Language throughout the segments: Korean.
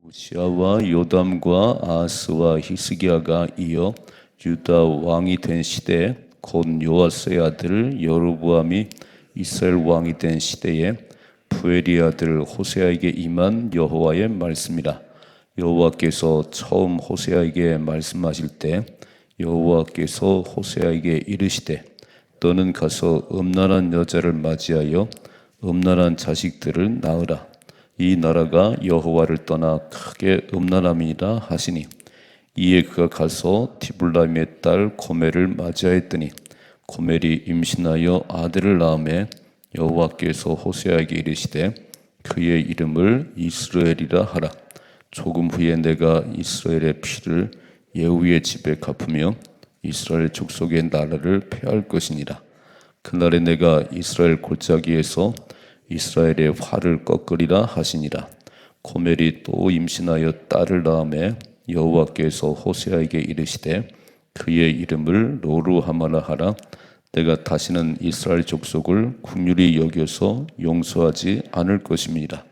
우시아와 요담과 아하스와 히스기야가 이어 유다 왕이 된 시대에 곧 요아스의 아들 여로보암이 이스라엘 왕이 된 시대에 부엘의 아들 호세아에게 임한 여호와의 말씀이라. 여호와께서 처음 호세아에게 말씀하실 때 여호와께서 호세아에게 이르시되 너는 가서 음란한 여자를 맞이하여 음란한 자식들을 낳으라. 이 나라가 여호와를 떠나 크게 음란함이라 하시니, 이에 그가 가서 디블라임의 딸 고멜을 맞이하였더니 고멜이 임신하여 아들을 낳음에 여호와께서 호세아에게 이르시되 그의 이름을 이스라엘이라 하라. 조금 후에 내가 이스라엘의 피를 예후의 집에 갚으며 이스라엘 족속의 나라를 폐할 것이니라. 그날에 내가 이스라엘 골짜기에서 이스라엘의 활을 꺾으리라 하시니라. 고멜이 또 임신하여 딸을 낳음에 여호와께서 호세아에게 이르시되 그의 이름을 로루하마라 하라. 내가 다시는 이스라엘 족속을 긍휼히 여겨서 용서하지 않을 것임이라.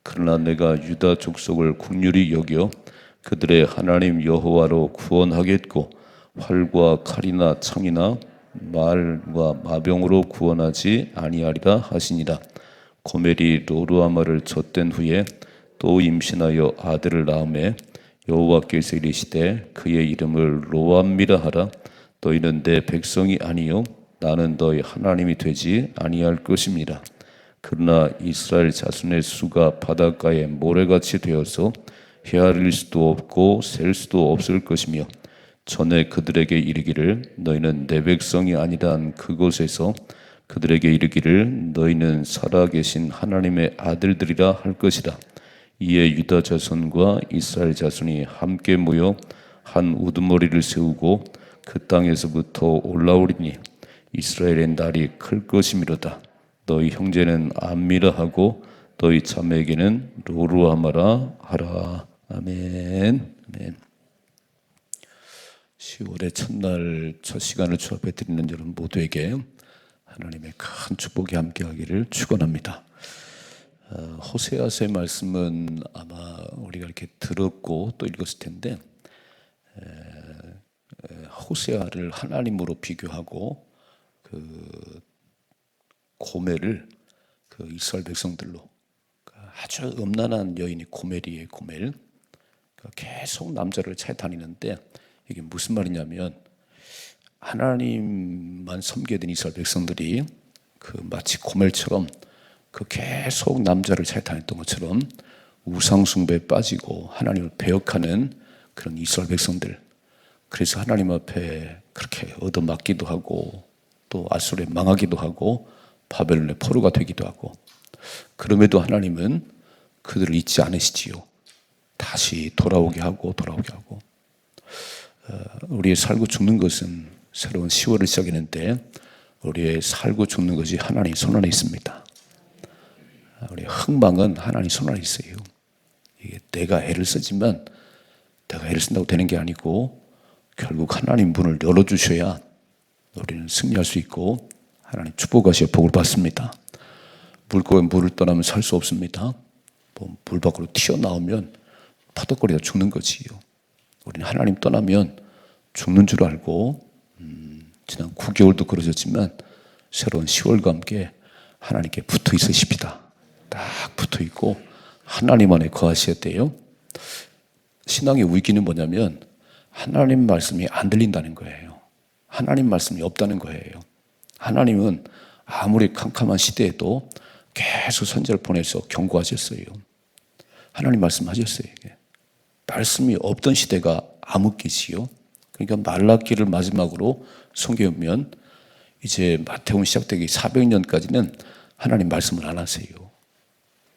그러나 내가 유다 족속을 긍휼히 여겨 그들의 하나님 여호와로 구원하겠고 활과 칼이나 창이나 말과 마병으로 구원하지 아니하리라 하시니라. 고멜이 로루아마를 젖된 후에 또 임신하여 아들을 낳음에 여호와께서 이르시되 그의 이름을 로암미라 하라. 너희는 내 백성이 아니요 나는 너희 하나님이 되지 아니할 것입니다. 그러나 이스라엘 자손의 수가 바닷가에 모래같이 되어서 헤아릴 수도 없고 셀 수도 없을 것이며 전에 그들에게 이르기를 너희는 내 백성이 아니란 그곳에서 그들에게 이르기를 너희는 살아계신 하나님의 아들들이라 할 것이라. 이에 유다 자손과 이스라엘 자손이 함께 모여 한 우두머리를 세우고 그 땅에서부터 올라오리니 이스라엘의 날이 클 것이미로다. 너희 형제는 암미라 하고 너희 자매에게는 로루아마라 하라. 아멘. 아멘. 10월의 첫날 첫 시간을 주합해 드리는 여러분 모두에게 하나님의 큰 축복이 함께하기를 축원합니다. 호세아서의 말씀은 아마 우리가 이렇게 들었고 또 읽었을 텐데, 호세아를 하나님으로 비교하고 그 고멜을 그 이스라엘 백성들로, 아주 음란한 여인이 고멜이에요. 고멜. 계속 남자를 찾아다니는데 이게 무슨 말이냐면, 하나님만 섬기던 이스라엘 백성들이 그 마치 고멜처럼 그 계속 남자를 찾아다녔던 것처럼 우상숭배에 빠지고 하나님을 배역하는 그런 이스라엘 백성들, 그래서 하나님 앞에 그렇게 얻어맞기도 하고 또 아수르에 망하기도 하고 바벨론의 포로가 되기도 하고, 그럼에도 하나님은 그들을 잊지 않으시지요. 다시 돌아오게 하고 우리의 살고 죽는 것은 새로운 10월을 시작했는데 우리의 살고 죽는 것이 하나님 손 안에 있습니다. 우리의 흥망은 하나님 손 안에 있어요. 이게 내가 애를 쓰지만 내가 애를 쓴다고 되는 게 아니고 결국 하나님 문을 열어주셔야 우리는 승리할 수 있고 하나님 축복하시어 복을 받습니다. 물고기 물을 떠나면 살 수 없습니다. 물 밖으로 튀어나오면 퍼덕거리다 죽는 거지요. 우리는 하나님 떠나면 죽는 줄 알고 지난 9개월도 그러셨지만 새로운 10월과 함께 하나님께 붙어 있으십니다. 딱 붙어 있고 하나님 안에 거하셔야 돼요. 신앙의 위기는 뭐냐면 하나님 말씀이 안 들린다는 거예요. 하나님 말씀이 없다는 거예요. 하나님은 아무리 캄캄한 시대에도 계속 선지자를 보내서 경고하셨어요. 하나님 말씀하셨어요. 말씀이 없던 시대가 암흑기지요. 그러니까 말라기를 마지막으로 성경하면 이제 마태복음 시작되기 400년까지는 하나님 말씀을 안 하세요.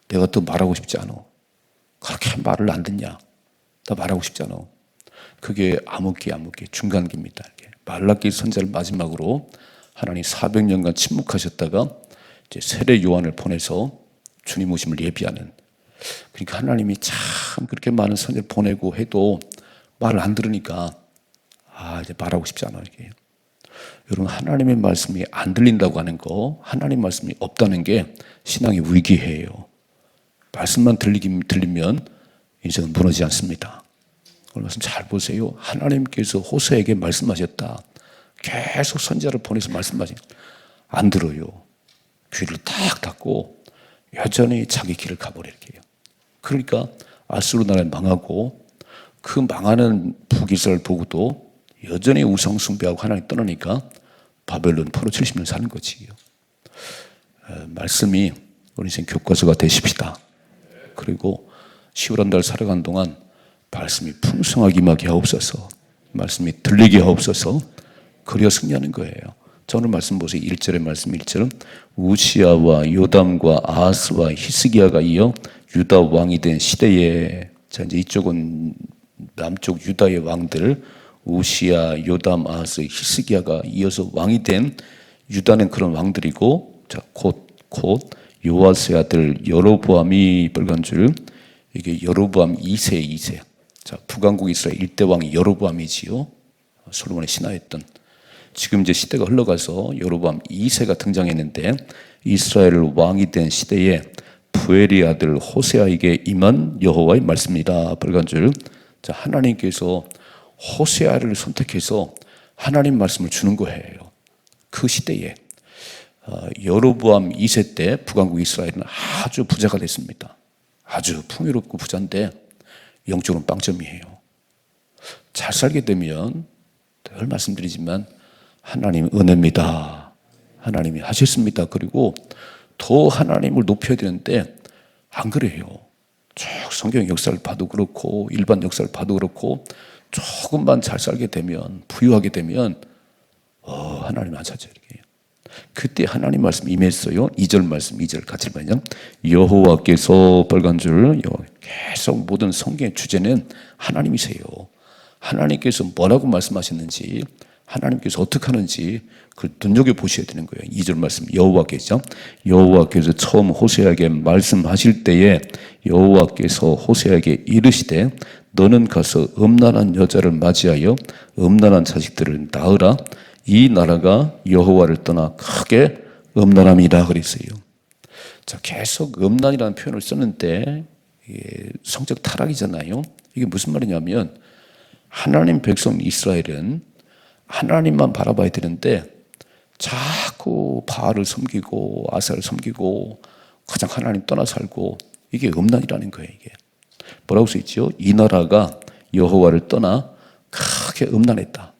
내가 또 말하고 싶지 않아. 그렇게 말을 안 듣냐? 나 말하고 싶지 않아. 그게 암흑기 중간기입니다. 말라기 선지자를 마지막으로 하나님 400년간 침묵하셨다가 이제 세례 요한을 보내서 주님 오심을 예비하는. 그러니까 하나님이 참 그렇게 많은 선지자를 보내고 해도 말을 안 들으니까 이제 말하고 싶지 않아. 이게. 여러분, 하나님의 말씀이 안 들린다고 하는 거, 하나님 말씀이 없다는 게 신앙의 위기예요. 말씀만 들리면 인생은 무너지지 않습니다. 오늘 말씀 잘 보세요. 하나님께서 호세에게 말씀하셨다. 계속 선지자를 보내서 말씀하신 안 들어요. 귀를 딱 닫고 여전히 자기 길을 가버리게요. 그러니까 아수르 나라에 망하고 그 망하는 북이스라엘 보고도 여전히 우상 숭배하고 하나님 떠나니까 바벨론 포로 70년 사는 거지요. 말씀이 우리 인생 교과서가 되십시다. 그리고 10월 한 달 살아간 동안 말씀이 풍성하게 임하게 하옵소서. 말씀이 들리게 하옵소서. 그래야 승리하는 거예요. 저는 말씀 보세요. 1절의 말씀 1절은 우시아와 요담과 아하스와 히스기야가 이어 유다 왕이 된 시대에, 자 이제 이쪽은 남쪽 유다의 왕들 우시아, 요담, 아하스, 히스기야가 이어서 왕이 된 유다는 그런 왕들이고, 자 곧 요아스의 아들 여로보암이 벌간 줄, 이게 여로보암 2세. 자 북왕국 이스라엘 1대 왕이 여로보암이지요. 솔로몬의 신하였던. 지금 이제 시대가 흘러가서 여로보암 2세가 등장했는데 이스라엘 왕이 된 시대에 부엘의 아들 호세아에게 임한 여호와의 말씀이다. 벌간 줄. 자 하나님께서 호세아를 선택해서 하나님 말씀을 주는 거예요. 그 시대에 여로보암 2세 때 북왕국 이스라엘은 아주 부자가 됐습니다. 아주 풍요롭고 부자인데 영적으로는 빵점이에요. 잘 살게 되면 늘 말씀드리지만 하나님 은혜입니다. 하나님이 하셨습니다. 그리고 더 하나님을 높여야 되는데 안 그래요. 쭉 성경 역사를 봐도 그렇고 일반 역사를 봐도 그렇고 조금만 잘 살게 되면 부유하게 되면 하나님 안 찾아요. 그때 하나님 말씀 임했어요. 2절 말씀 2절 같이 봐요. 여호와께서 빨간 줄 계속 모든 성경의 주제는 하나님이세요. 하나님께서 뭐라고 말씀하셨는지 하나님께서 어떻게 하는지 그걸 눈여겨보셔야 되는 거예요. 2절 말씀 여호와께서 처음 호세아에게 말씀하실 때에 여호와께서 호세아에게 이르시되 너는 가서 음란한 여자를 맞이하여 음란한 자식들을 낳으라. 이 나라가 여호와를 떠나 크게 음란함이라 그랬어요. 자, 계속 음란이라는 표현을 썼는데 이게 성적 타락이잖아요. 이게 무슨 말이냐면 하나님 백성 이스라엘은 하나님만 바라봐야 되는데 자꾸 바알을 섬기고 아사를 섬기고 가장 하나님 떠나 살고 이게 음란이라는 거예요. 이게 뭐라고 써있죠? 이 나라가 여호와를 떠나 크게 음란했다.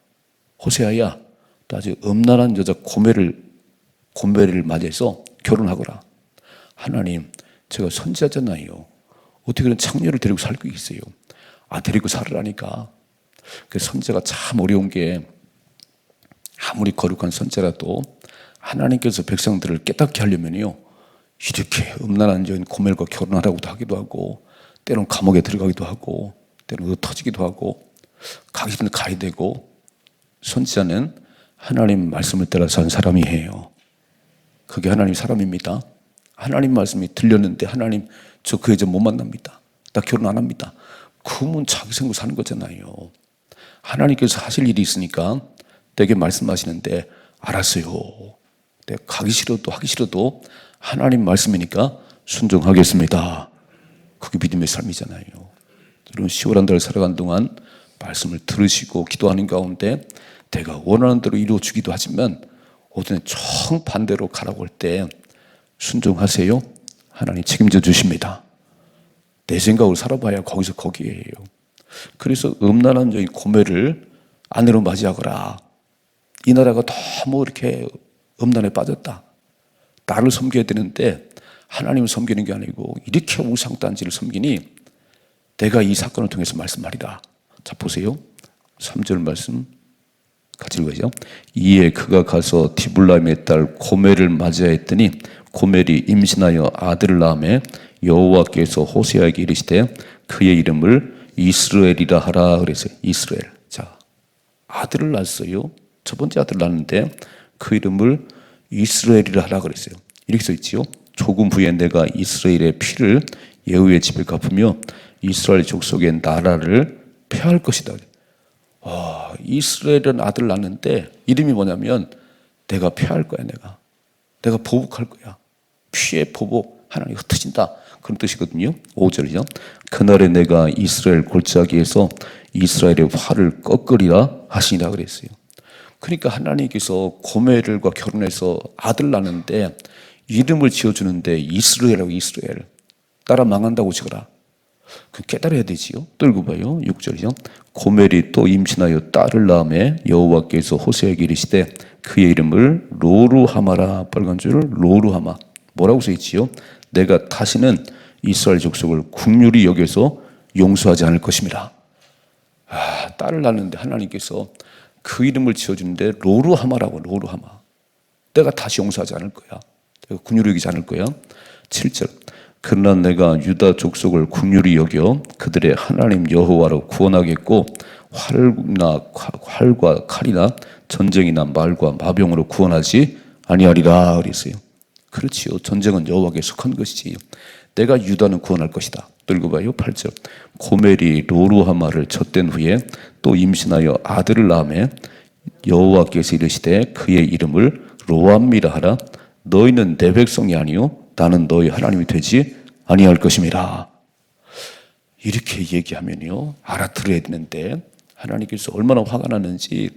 호세아야 아주 음란한 여자 고멜을 맞이해서 결혼하거라. 하나님, 제가 선지자잖아요. 어떻게 그런 창녀를 데리고 살고 있어요? 데리고 살으라니까. 그 선지자가 참 어려운 게 아무리 거룩한 선지자라도 하나님께서 백성들을 깨닫게 하려면요 이렇게 음란한 여인 고멜과 결혼하라고도 하기도 하고 때로는 감옥에 들어가기도 하고 때로는 터지기도 하고 가기 전에 가야 되고 선지자는 하나님 말씀을 따라 산 사람이에요. 그게 하나님 사람입니다. 하나님 말씀이 들렸는데 하나님 저 그 여자 못 만납니다. 나 결혼 안 합니다. 그러면 자기 생각 사는 거잖아요. 하나님께서 하실 일이 있으니까 내게 말씀하시는데 알았어요. 내가 가기 싫어도 하기 싫어도 하나님 말씀이니까 순종하겠습니다. 그게 믿음의 삶이잖아요. 여러분 10월 한 달 살아간 동안 말씀을 들으시고 기도하는 가운데 내가 원하는 대로 이루어주기도 하지만 어떤 정반대로 가라고 할 때 순종하세요. 하나님 책임져 주십니다. 내 생각으로 살아봐야 거기서 거기에요. 그래서 음란한 여인 고멜을 아내로 맞이하거라. 이 나라가 너무 이렇게 음란에 빠졌다. 나를 섬겨야 되는데 하나님을 섬기는 게 아니고 이렇게 우상단지를 섬기니 내가 이 사건을 통해서 말씀하리라. 자 보세요. 3절 말씀 같이 읽어야죠. 이에 그가 가서 디블라임의 딸 고멜을 맞이하였더니 고멜이 임신하여 아들을 낳으매 여호와께서 호세아에게 이르시되 그의 이름을 이스라엘이라 하라 그랬어요. 이스라엘. 자, 아들을 낳았어요. 첫 번째 아들을 낳았는데 그 이름을 이스라엘이라 하라 그랬어요. 이렇게 써 있지요. 조금 후에 내가 이스라엘의 피를 예후의 집에 갚으며 이스라엘 족속의 나라를 폐할 것이다. 이스라엘은 아들을 낳았는데 이름이 뭐냐면 내가 폐할 거야. 내가 보복할 거야. 피의 보복 하나님이 흩어진다. 그런 뜻이거든요. 5절이죠. 그날에 내가 이스라엘 골짜기에서 이스라엘의 활을 꺾으리라 하시니라 그랬어요. 그러니까 하나님께서 고멜과 결혼해서 아들 낳는데 이름을 지어주는데 이스라엘이라고. 이스라엘. 따라 망한다고 지어라. 그 깨달아야 되지요. 또 읽어봐요. 6절이죠. 고멜이 또 임신하여 딸을 낳음에 여호와께서 호세에게 이르시되 그의 이름을 로루하마라. 빨간 줄 로루하마. 뭐라고 써있지요? 내가 다시는 이스라엘 족속을 긍휼히 여겨서 용서하지 않을 것입니다. 딸을 낳는데 하나님께서 그 이름을 지어주는데 로루하마라고. 로루하마. 내가 다시 용서하지 않을 거야. 내가 긍휼히 여기지 않을 거야. 7절. 그러나 내가 유다 족속을 긍휼히 여겨 그들의 하나님 여호와로 구원하겠고 활과 칼이나 전쟁이나 말과 마병으로 구원하지 아니하리라 그랬어요. 그렇지요. 전쟁은 여호와께 속한 것이지. 내가 유다는 구원할 것이다. 또 읽어봐요. 8절. 고멜이 로루하마를 젖된 후에 또 임신하여 아들을 낳음에 여호와께서 이르시되 그의 이름을 로암미라 하라. 너희는 내 백성이 아니요 나는 너희 하나님이 되지 아니할 것임이라. 이렇게 얘기하면요 알아들어야 되는데 하나님께서 얼마나 화가 나는지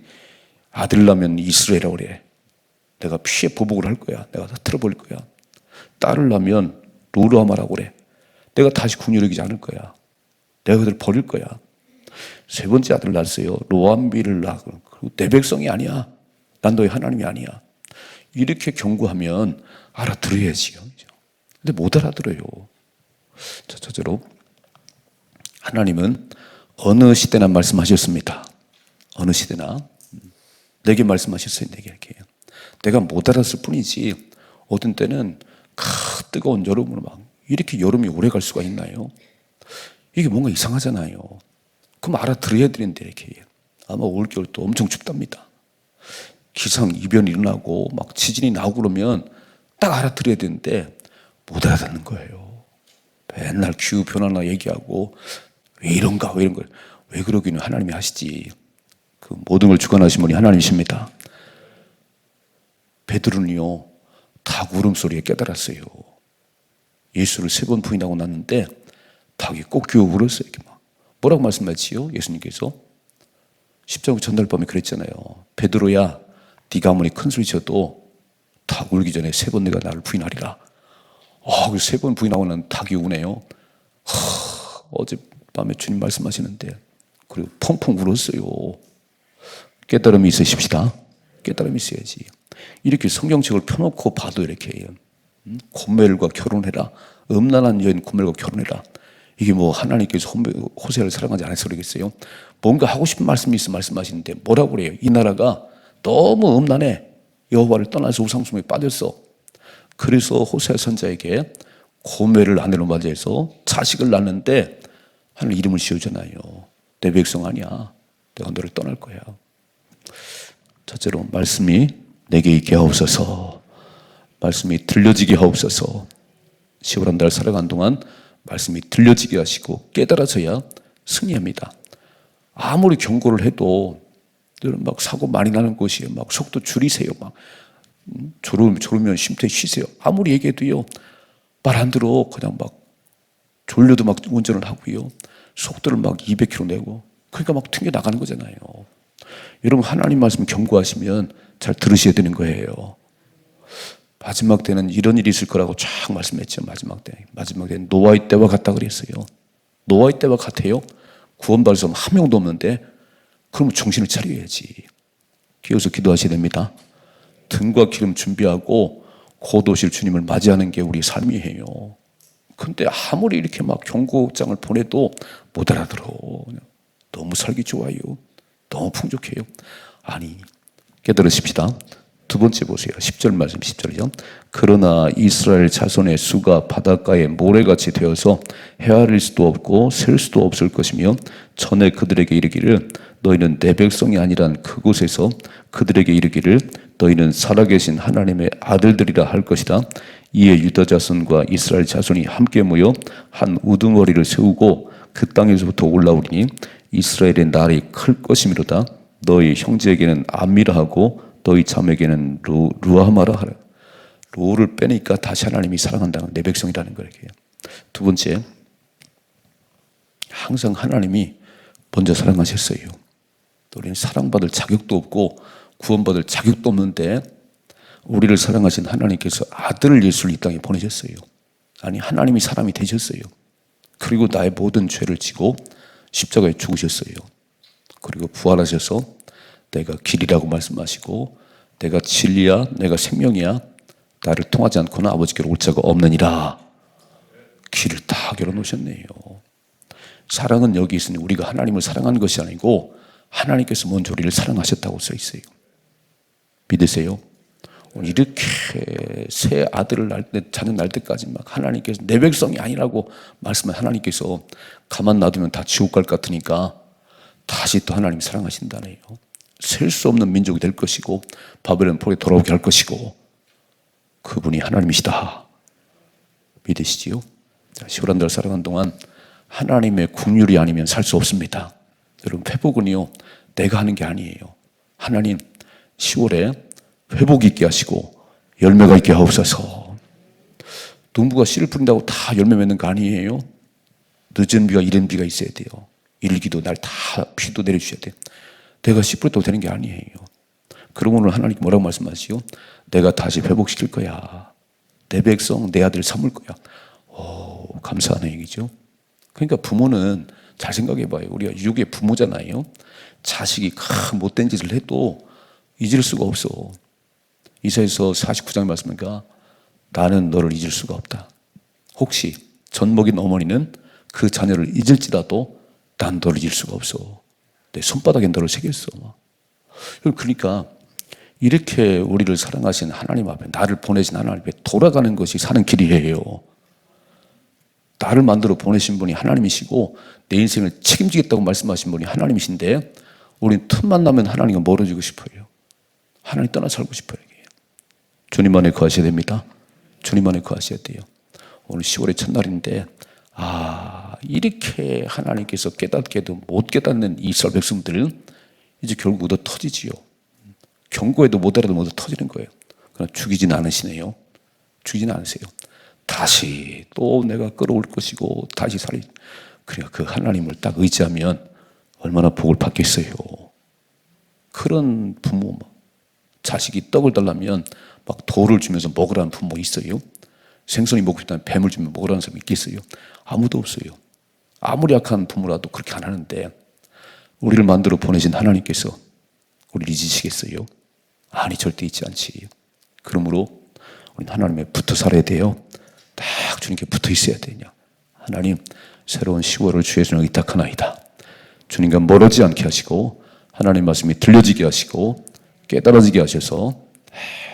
아들 낳으면 이스라엘이라고 그래. 내가 피해 보복을 할 거야. 내가 다 틀어버릴 거야. 딸을 낳으면 로루하마라고 그래. 내가 다시 긍휼히 여기지 않을 거야. 내가 그들 버릴 거야. 세 번째 아들 낳았어요. 로암비를 낳아. 그리고 내 백성이 아니야. 난 너희 하나님이 아니야. 이렇게 경고하면 알아들어야지요. 근데 못 알아들어요. 자, 첫째로 하나님은 어느 시대나 말씀하셨습니다. 어느 시대나 내게 말씀하셨어요. 내게 이렇게. 내가 못 알았을 뿐이지 어떤 때는 뜨거운 여름으로 막 이렇게 여름이 오래 갈 수가 있나요? 이게 뭔가 이상하잖아요. 그럼 알아들어야 되는데 이렇게 아마 올겨울 또 엄청 춥답니다. 기상 이변이 일어나고 막 지진이 나고 그러면 딱 알아들어야 되는데 못 알아듣는 거예요. 맨날 기후 변화나 얘기하고 왜 이런가 왜 이런 걸 왜 그러기는 하나님이 하시지. 그 모든 걸 주관하신 분이 하나님이십니다. 베드로는요 닭 울음소리에 깨달았어요. 예수를 3번 부인하고 났는데 닭이 꼭 기어 울었어요. 이렇게 막. 뭐라고 말씀하시지요? 예수님께서 십자가 전날 밤에 그랬잖아요. 베드로야 네가 아무리 큰 소리 쳐도 닭 울기 전에 3번 내가 나를 부인하리라. 그래서 3번 부인하고 난 닭이 우네요. 어젯밤에 주님 말씀하시는데 그리고 펑펑 울었어요. 깨달음이 있으십시다. 깨달음이 있어야지. 이렇게 성경책을 펴놓고 봐도 이렇게 고멜과 결혼해라. 음란한 여인 고멜과 결혼해라. 이게 뭐 하나님께서 호세를 사랑하지 않아서 그러겠어요? 뭔가 하고 싶은 말씀이 있어 말씀하시는데 뭐라고 그래요? 이 나라가 너무 음란해. 여호와를 떠나서 우상숭배에 빠졌어. 그래서 호세 선자에게 고멜을 아내로 맞이해서 자식을 낳는데 하나님 이름을 지어주잖아요. 내 백성 아니야. 내가 너를 떠날 거야. 첫째로 말씀이 내게 있게 하옵소서. 말씀이 들려지게 하옵소서. 10월 한 달 살아간 동안 말씀이 들려지게 하시고 깨달아져야 승리합니다. 아무리 경고를 해도 막 사고 많이 나는 곳이에요. 막 속도 줄이세요. 막 졸으면 쉼터 쉬세요. 아무리 얘기해도요 말 안 들어. 그냥 막 졸려도 막 운전을 하고요. 속도를 막 200km 내고 그러니까 막 튕겨 나가는 거잖아요. 여러분 하나님 말씀 경고하시면 잘 들으셔야 되는 거예요. 마지막 때는 이런 일이 있을 거라고 쫙 말씀했죠. 마지막 때는 노아의 때와 같다 그랬어요. 노아의 때와 같아요? 구원받을 사람 한 명도 없는데 그러면 정신을 차려야지. 기어서 기도하셔야 됩니다. 등과 기름 준비하고 곧 오실 주님을 맞이하는 게 우리 삶이에요. 근데 아무리 이렇게 막 경고장을 보내도 못 알아들어. 너무 살기 좋아요. 너무 풍족해요. 아니, 깨달으십시다. 두 번째 보세요. 10절 말씀 10절이죠. 그러나 이스라엘 자손의 수가 바닷가에 모래같이 되어서 헤아릴 수도 없고 셀 수도 없을 것이며 전에 그들에게 이르기를 너희는 내 백성이 아니란 그곳에서 그들에게 이르기를 너희는 살아계신 하나님의 아들들이라 할 것이다. 이에 유다 자손과 이스라엘 자손이 함께 모여 한 우두머리를 세우고 그 땅에서부터 올라오리니 이스라엘의 날이 클 것이미로다. 너희 형제에게는 암미라 하고 너희 자매에게는 루하마라 하라. 루를 빼니까 다시 하나님이 사랑한다는 내 백성이라는 거예요. 두 번째, 항상 하나님이 먼저 사랑하셨어요. 우리는 사랑받을 자격도 없고 구원받을 자격도 없는데 우리를 사랑하신 하나님께서 아들 예수를 이 땅에 보내셨어요. 아니, 하나님이 사람이 되셨어요. 그리고 나의 모든 죄를 지고 십자가에 죽으셨어요. 그리고 부활하셔서 내가 길이라고 말씀하시고 내가 진리야, 내가 생명이야, 나를 통하지 않고는 아버지께로 올 자가 없느니라. 길을 다 열어놓으셨네요. 사랑은 여기 있으니 우리가 하나님을 사랑하는 것이 아니고 하나님께서 먼저 우리를 사랑하셨다고 써 있어요. 믿으세요? 이렇게 새 아들을 낳을 때, 자녀 낳을 때까지 막 하나님께서 내 백성이 아니라고 말씀한 하나님께서 가만 놔두면 다 지옥 갈 것 같으니까 다시 또 하나님 사랑하신다네요. 셀 수 없는 민족이 될 것이고 바벨론 포로에 돌아오게 할 것이고 그분이 하나님이시다. 믿으시지요? 10월 한 달 살아가는 동안 하나님의 긍휼이 아니면 살 수 없습니다. 여러분, 회복은요 내가 하는 게 아니에요. 하나님 10월에 회복이 있게 하시고 열매가 있게 하옵소서. 농부가 씨를 뿌린다고 다 열매 맺는 거 아니에요. 늦은 비와 이른 비가 있어야 돼요. 일기도 날 다 비도 내려주셔야 돼요. 내가 씨 뿌렸다고 되는 게 아니에요. 그럼 오늘 하나님 뭐라고 말씀하시요? 내가 다시 회복시킬 거야. 내 백성 내 아들 삼을 거야. 감사하는 얘기죠. 그러니까 부모는 잘 생각해봐요. 우리가 유괴 부모잖아요. 자식이 큰 못된 짓을 해도 잊을 수가 없어. 이사야서 49장 말씀이니까 나는 너를 잊을 수가 없다. 혹시 젖먹인 어머니는 그 자녀를 잊을지라도 난 너를 잊을 수가 없어. 내 손바닥에 너를 새겼어. 그러니까 이렇게 우리를 사랑하신 하나님 앞에, 나를 보내신 하나님 앞에 돌아가는 것이 사는 길이에요. 나를 만들어 보내신 분이 하나님이시고 내 인생을 책임지겠다고 말씀하신 분이 하나님이신데 우리는 틈만 나면 하나님과 멀어지고 싶어요. 하나님 떠나 살고 싶어요. 주님 안에 거하셔야 됩니다. 주님 안에 거하셔야 돼요. 오늘 10월의 첫날인데 이렇게 하나님께서 깨닫게도 못 깨닫는 이스라엘 백성들은 이제 결국 얻어 터지지요. 경고해도 못 알아도 얻어 터지는 거예요. 그러나 죽이지는 않으시네요. 죽이지는 않으세요. 다시 또 내가 끌어올 것이고 다시 살리. 그러니까 그 하나님을 딱 의지하면 얼마나 복을 받겠어요. 그런 부모, 자식이 떡을 달라면 막 돌을 주면서 먹으라는 부모 있어요? 생선이 먹고 싶다면 뱀을 주면 먹으라는 사람이 있겠어요? 아무도 없어요. 아무리 약한 부모라도 그렇게 안 하는데 우리를 만들어 보내신 하나님께서 우리를 잊으시겠어요? 아니, 절대 잊지 않지. 그러므로 우리는 하나님에 붙어 살아야 돼요. 딱 주님께 붙어 있어야 되냐. 하나님, 새로운 10월을 주의 손에 의탁하나이다. 주님과 멀어지지 않게 하시고 하나님 말씀이 들려지게 하시고 깨달아지게 하셔서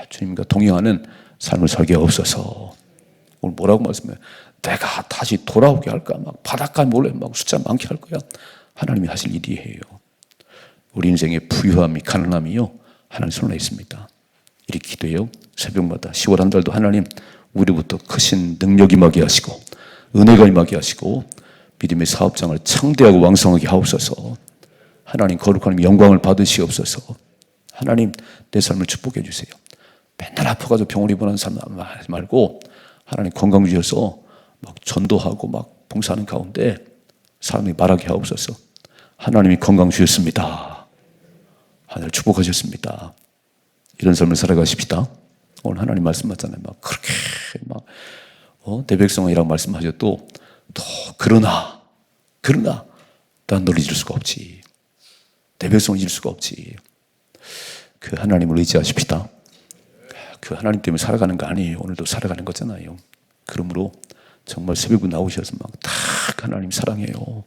주님과 동행하는 삶을 살게 하옵소서. 오늘 뭐라고 말씀해요? 내가 다시 돌아오게 할까? 막 바닷가 몰래 막 숫자 많게 할 거야. 하나님이 하실 일이에요. 우리 인생의 부유함이 가난함이요 하나님 손에 있습니다. 이렇게 기도해요. 새벽마다 10월 한 달도 하나님 우리부터 크신 능력이 임하게 하시고 은혜가 임하게 하시고 믿음의 사업장을 창대하고 왕성하게 하옵소서. 하나님 거룩한 영광을 받으시옵소서. 하나님 내 삶을 축복해 주세요. 맨날 아파가지고 병원 입원하는 사람 말고 하나님 건강 주셔서 막 전도하고 막 봉사하는 가운데 사람이 말하게 하옵소서. 하나님이 건강 주셨습니다. 하늘 축복하셨습니다. 이런 삶을 살아가십시다. 오늘 하나님 말씀 맞잖아요. 막 그렇게 막 내 백성이라고 말씀하셔도 또 그러나 난 널 잊을 수가 없지. 내 백성을 잊을 수가 없지. 그 하나님을 의지하십시다. 그 하나님 때문에 살아가는 거 아니에요. 오늘도 살아가는 거잖아요. 그러므로 정말 새벽에 나오셔서 막 딱 하나님 사랑해요.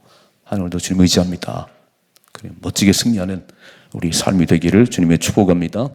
오늘도 주님 의지합니다. 멋지게 승리하는 우리 삶이 되기를 주님의 축복합니다.